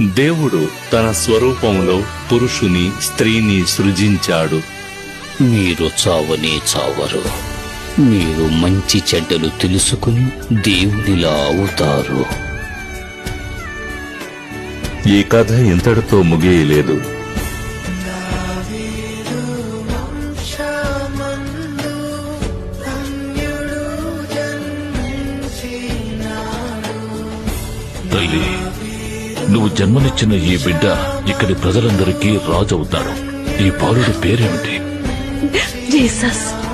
దేవుడు తన స్వరూపంలో పురుషుని స్త్రీని సృజించాడు. మీరు చావనే చావరు. మీరు మంచి చెడ్డలు తెలుసుకుని దేవునిలా అవుతారు. ఈ కథ ఇంతటితో ముగియలేదు. తల్లి, నువ్వు జన్మనిచ్చిన ఈ బిడ్డ ఇక్కడి ప్రజలందరికీ రాజు అవుతాడు. ఈ బాలుడి పేరేమిటి? జీసస్.